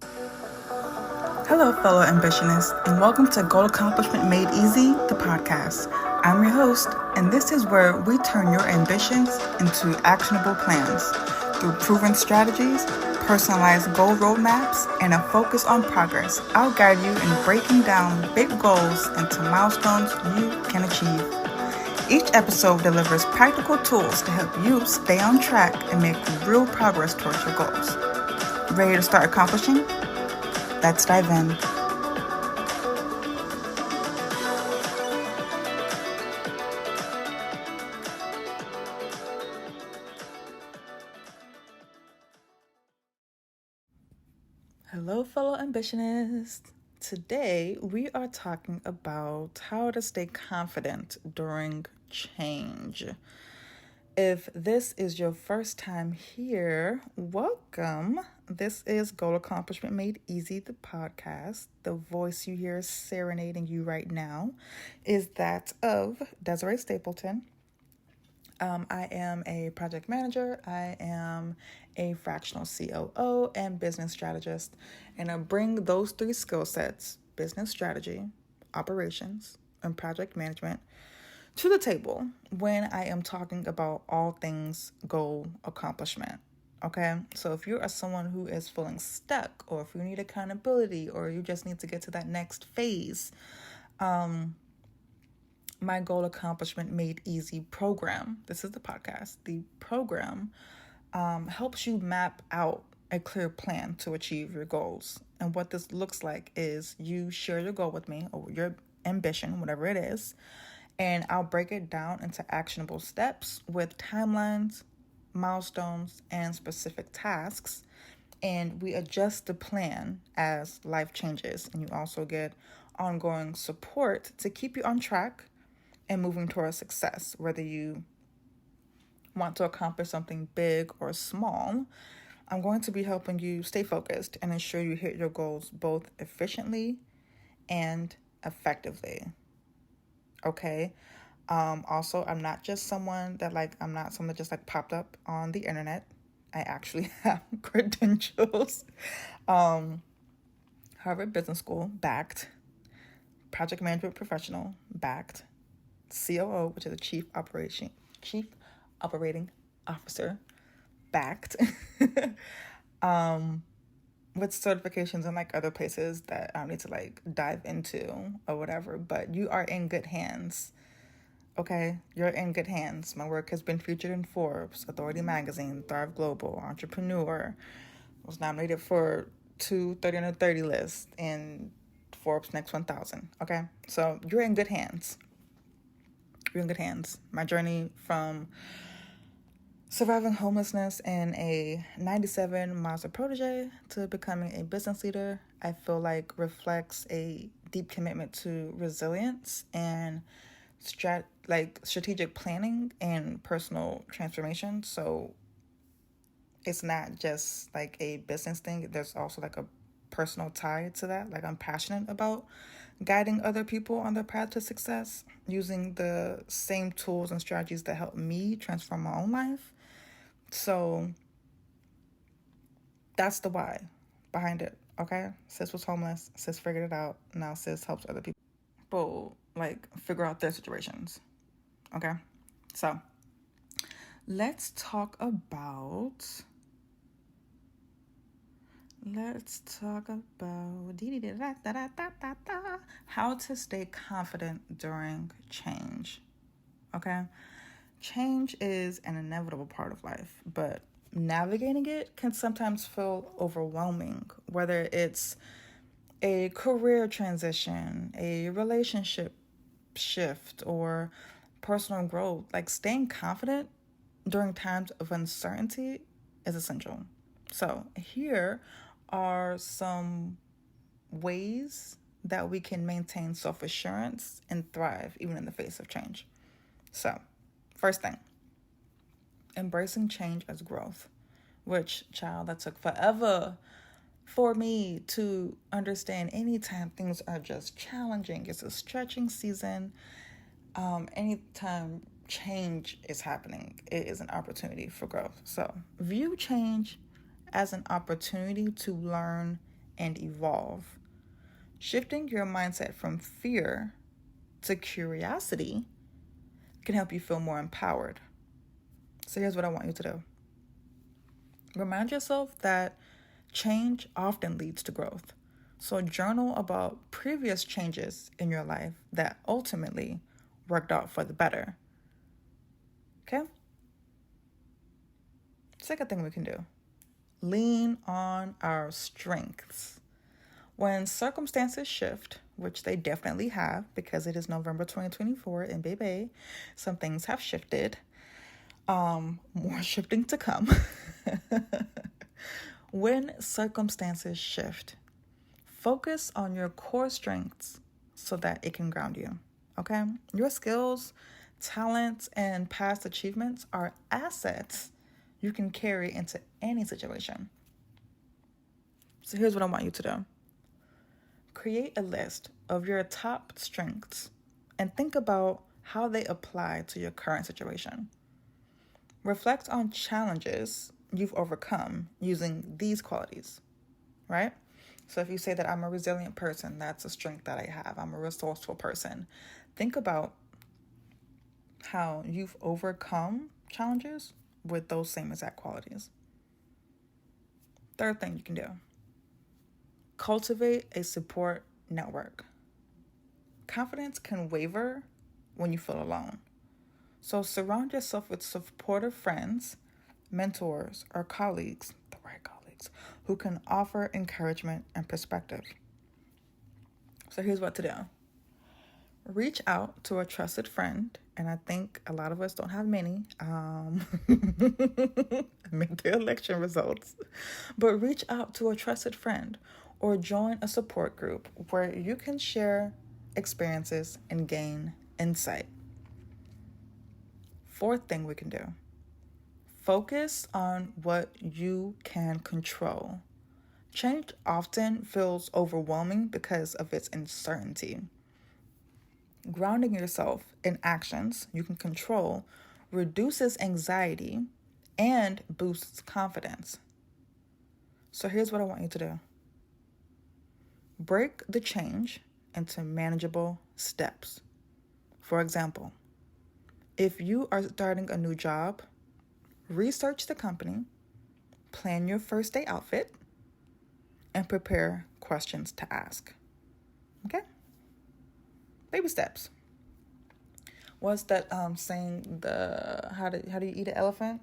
Hello, fellow ambitionists, and welcome to Goal Accomplishment Made Easy, the podcast. I'm your host, and this is where we turn your ambitions into actionable plans through proven strategies, personalized goal roadmaps, and a focus on progress. I'll guide you in breaking down big goals into milestones you can achieve. Each episode delivers practical tools to help you stay on track and make real progress towards your goals. Ready to start accomplishing? Let's dive in. Hello, fellow ambitionists. Today, we are talking about how to stay confident during change. If this is your first time here, welcome. This is Goal Accomplishment Made Easy, the podcast. The voice you hear serenading you right now is that of Desiree Stapleton. I am a project manager. I am a fractional COO and business strategist. And I bring those three skill sets, business strategy, operations, and project management, to the table when I am talking about all things goal accomplishment. Okay, so if you are someone who is feeling stuck, or if you need accountability, or you just need to get to that next phase, my Goal Accomplishment Made Easy program, this is the podcast, the program helps you map out a clear plan to achieve your goals. And what this looks like is you share your goal with me, or your ambition, whatever it is, and I'll break it down into actionable steps with timelines, milestones, and specific tasks. And we adjust the plan as life changes. And you also get ongoing support to keep you on track and moving towards success, whether you want to accomplish something big or small. I'm going to be helping you stay focused and ensure you hit your goals both efficiently and effectively. Okay. Also, I'm not someone that just popped up on the internet. I actually have credentials. Harvard Business School backed, project management professional backed, COO, which is a chief operating officer backed, with certifications in other places that I don't need to dive into or whatever, but you are in good hands. Okay, you're in good hands. My work has been featured in Forbes, Authority Magazine, Thrive Global, Entrepreneur. Was nominated for 2 30 under 30 lists in Forbes Next 1000. Okay, so you're in good hands. You're in good hands. My journey from surviving homelessness in a 97 Mazda Protege to becoming a business leader, I feel like reflects a deep commitment to resilience and strategic planning and personal transformation. So it's not just a business thing. There's also a personal tie to that. I'm passionate about guiding other people on their path to success using the same tools and strategies that help me transform my own life. So that's the why behind it. Okay, sis was homeless. Sis figured it out. Now sis helps other people figure out their situations. Okay, so let's talk about how to stay confident during change. Okay, change is an inevitable part of life, but navigating it can sometimes feel overwhelming, whether it's a career transition, a relationship shift, or personal growth. Staying confident during times of uncertainty is essential. So here are some ways that we can maintain self-assurance and thrive even in the face of change. So, first thing, embracing change as growth, which, child, that took forever for me to understand. Anytime things are just challenging, it's a stretching season. Anytime change is happening, it is an opportunity for growth. So view change as an opportunity to learn and evolve. Shifting your mindset from fear to curiosity can help you feel more empowered. So here's what I want you to do. Remind yourself that change often leads to growth. So journal about previous changes in your life that ultimately worked out for the better. Okay? Second thing we can do, lean on our strengths. When circumstances shift, which they definitely have because it is November 2024 and baby, some things have shifted. More shifting to come. When circumstances shift, focus on your core strengths so that it can ground you, okay? Your skills, talents, and past achievements are assets you can carry into any situation. So here's what I want you to do. Create a list of your top strengths and think about how they apply to your current situation. Reflect on challenges you've overcome using these qualities, right? So if you say that I'm a resilient person, that's a strength that I have. I'm a resourceful person. Think about how you've overcome challenges with those same exact qualities. Third thing you can do, cultivate a support network. Confidence can waver when you feel alone. So surround yourself with supportive friends, mentors, or colleagues, the right colleagues, who can offer encouragement and perspective. So here's what to do. Reach out to a trusted friend, and I think a lot of us don't have many. Make the election results. But reach out to a trusted friend or join a support group where you can share experiences and gain insight. Fourth thing we can do, focus on what you can control. Change often feels overwhelming because of its uncertainty. Grounding yourself in actions you can control reduces anxiety and boosts confidence. So here's what I want you to do. Break the change into manageable steps. For example, if you are starting a new job, research the company, plan your first day outfit, and prepare questions to ask. Okay? Baby steps. What's that saying? How do you eat an elephant?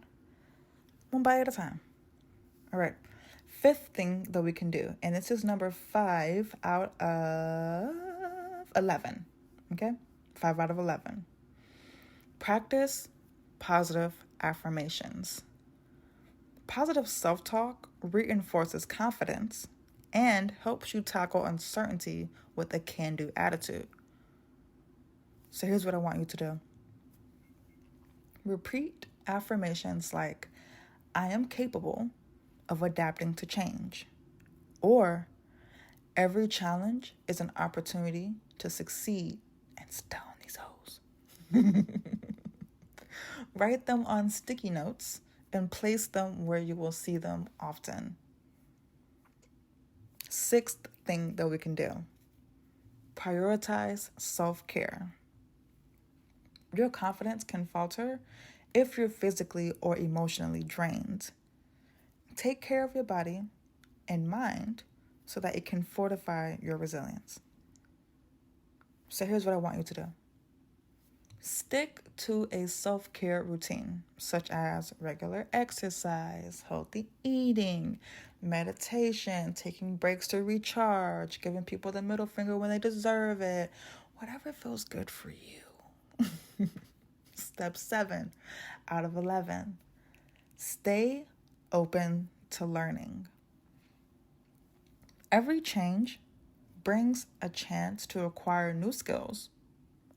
One bite at a time. All right. Fifth thing that we can do, and this is number 5 out of 11. Okay? 5 out of 11. Practice positive affirmations. Positive self-talk reinforces confidence and helps you tackle uncertainty with a can-do attitude. So here's what I want you to do. Repeat affirmations like, I am capable of adapting to change, or every challenge is an opportunity to succeed and stone these hoes. Write them on sticky notes and place them where you will see them often. Sixth thing that we can do, prioritize self-care. Your confidence can falter if you're physically or emotionally drained. Take care of your body and mind so that it can fortify your resilience. So here's what I want you to do. Stick to a self-care routine, such as regular exercise, healthy eating, meditation, taking breaks to recharge, giving people the middle finger when they deserve it, whatever feels good for you. Step 7 out of 11. Stay open to learning. Every change brings a chance to acquire new skills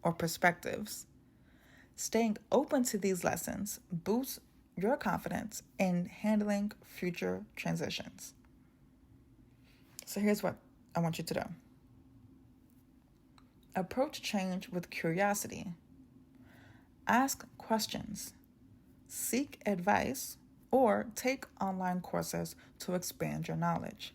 or perspectives. Staying open to these lessons boosts your confidence in handling future transitions. So here's what I want you to do. Approach change with curiosity. Ask questions. Seek advice or take online courses to expand your knowledge.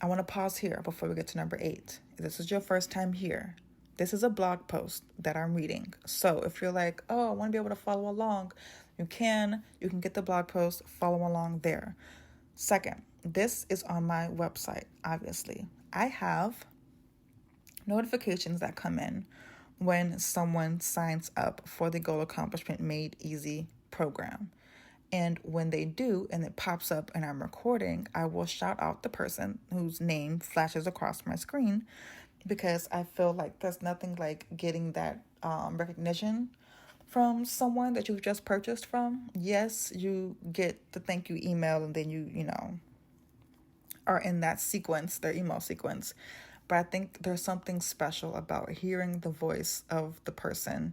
I want to pause here before we get to number 8. If this is your first time here, this is a blog post that I'm reading. So if you're like, oh, I want to be able to follow along, you can get the blog post, follow along there. Second, this is on my website, obviously. I have notifications that come in when someone signs up for the Goal Accomplishment Made Easy program. And when they do, and it pops up and I'm recording, I will shout out the person whose name flashes across my screen, because I feel like there's nothing like getting that recognition from someone that you've just purchased from. Yes, you get the thank you email, and then you are in that sequence, their email sequence. But I think there's something special about hearing the voice of the person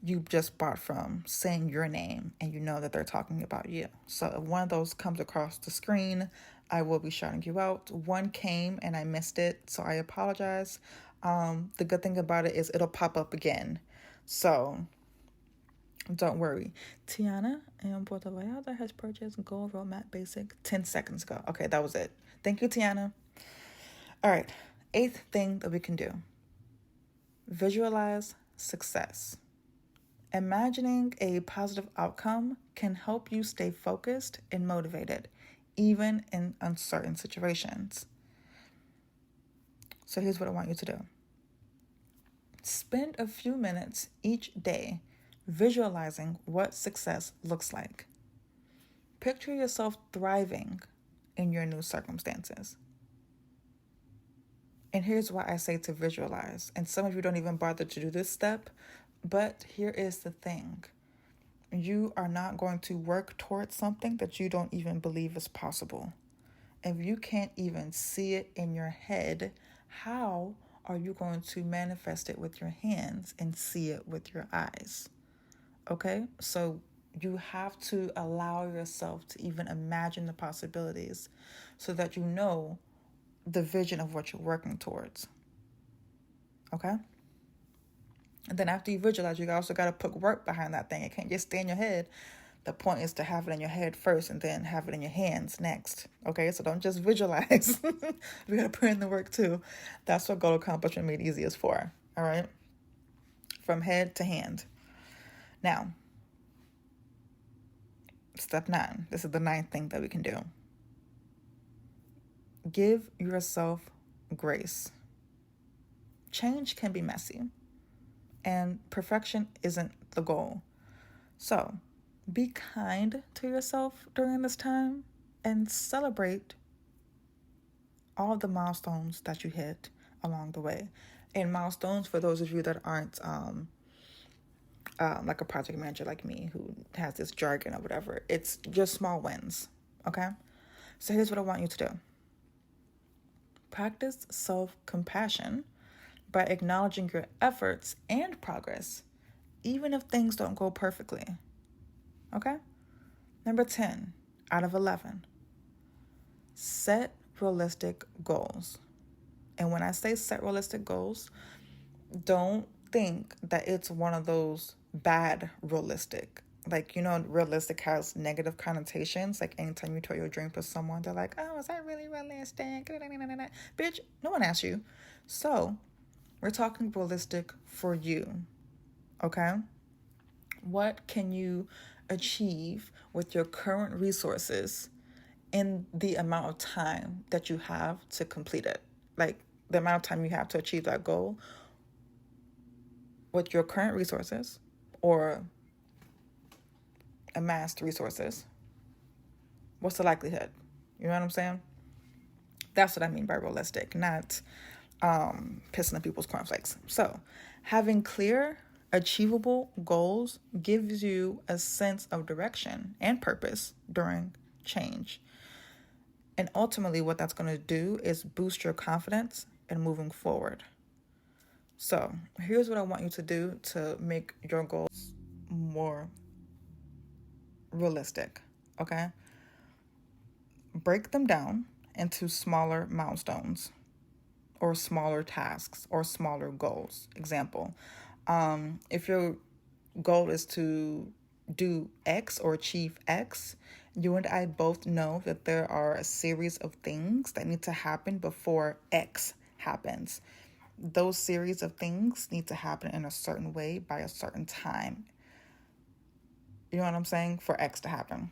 you just bought from saying your name, and you know that they're talking about you. So if one of those comes across the screen, I will be shouting you out. One came and I missed it, so I apologize. The good thing about it is it'll pop up again. So don't worry. Tiana in Puerto Vallarta has purchased Goal Roadmap Basic 10 seconds ago. Okay, that was it. Thank you, Tiana. All right, 8th thing that we can do. Visualize success. Imagining a positive outcome can help you stay focused and motivated, even in uncertain situations. So here's what I want you to do. Spend a few minutes each day visualizing what success looks like. Picture yourself thriving in your new circumstances. And here's why I say to visualize. And some of you don't even bother to do this step, but here is the thing. You are not going to work towards something that you don't even believe is possible. If you can't even see it in your head, how are you going to manifest it with your hands and see it with your eyes? Okay? So you have to allow yourself to even imagine the possibilities so that you know the vision of what you're working towards. Okay? And then after you visualize, you also got to put work behind that thing. It can't just stay in your head. The point is to have it in your head first and then have it in your hands next. Okay, so don't just visualize. You got to put in the work too. That's what Goal Accomplishment Made Easy is for. All right? From head to hand. Now, step 9. This is the 9th thing that we can do. Give yourself grace. Change can be messy, and perfection isn't the goal. So be kind to yourself during this time and celebrate all the milestones that you hit along the way. And milestones, for those of you that aren't like a project manager like me who has this jargon or whatever, it's just small wins, okay? So here's what I want you to do. Practice self-compassion by acknowledging your efforts and progress, even if things don't go perfectly. Okay? Number 10 out of 11. Set realistic goals. And when I say set realistic goals, don't think that it's one of those bad realistic. Like, realistic has negative connotations. Like, anytime you tell your dream to someone, they're like, oh, is that really realistic? Bitch, no one asked you. So, we're talking realistic for you, okay? What can you achieve with your current resources in the amount of time that you have to complete it? Like, the amount of time you have to achieve that goal with your current resources or amassed resources. What's the likelihood? You know what I'm saying? That's what I mean by realistic, not pissing on people's cornflakes. So having clear, achievable goals gives you a sense of direction and purpose during change. And ultimately what that's going to do is boost your confidence in moving forward. So here's what I want you to do to make your goals more realistic, okay? Break them down into smaller milestones or smaller tasks or smaller goals. Example, if your goal is to do X or achieve X, You and I both know that there are a series of things that need to happen before X happens. Those series of things need to happen in a certain way by a certain time. You know what I'm saying? For X to happen.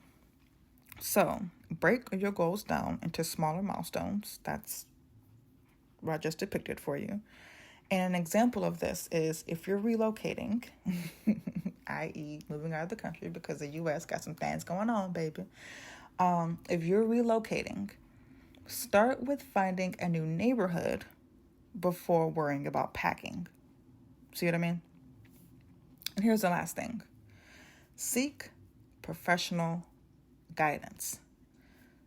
So break your goals down into smaller milestones. That's what I just depicted for you. And an example of this is if you're relocating, i.e. moving out of the country because the U.S. got some things going on, baby. If you're relocating, start with finding a new neighborhood before worrying about packing. See what I mean? And here's the last thing. Seek professional guidance.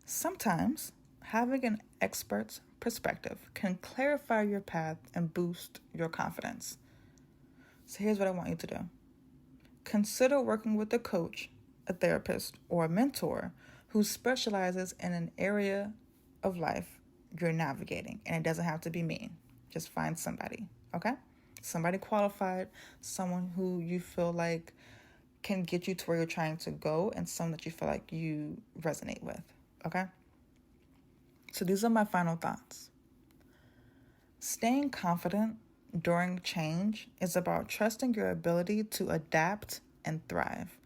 Sometimes having an expert's perspective can clarify your path and boost your confidence. So here's what I want you to do. Consider working with a coach, a therapist, or a mentor who specializes in an area of life you're navigating. And it doesn't have to be me. Just find somebody, okay? Somebody qualified, someone who you feel like can get you to where you're trying to go, and someone that you feel like you resonate with, okay? So these are my final thoughts. Staying confident during change is about trusting your ability to adapt and thrive.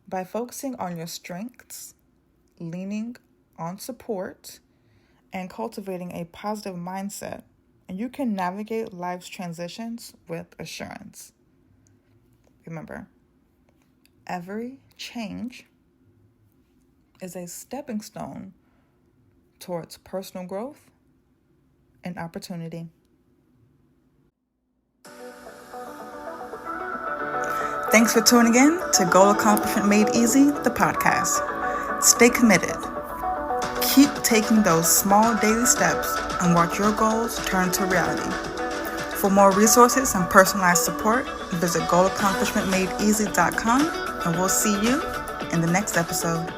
By focusing on your strengths, leaning on support, and cultivating a positive mindset, and you can navigate life's transitions with assurance. Remember, every change is a stepping stone towards personal growth and opportunity. Thanks for tuning in to Goal Accomplishment Made Easy, the podcast. Stay committed. Keep taking those small daily steps and watch your goals turn to reality. For more resources and personalized support, visit goalaccomplishmentmadeeasy.com, and we'll see you in the next episode.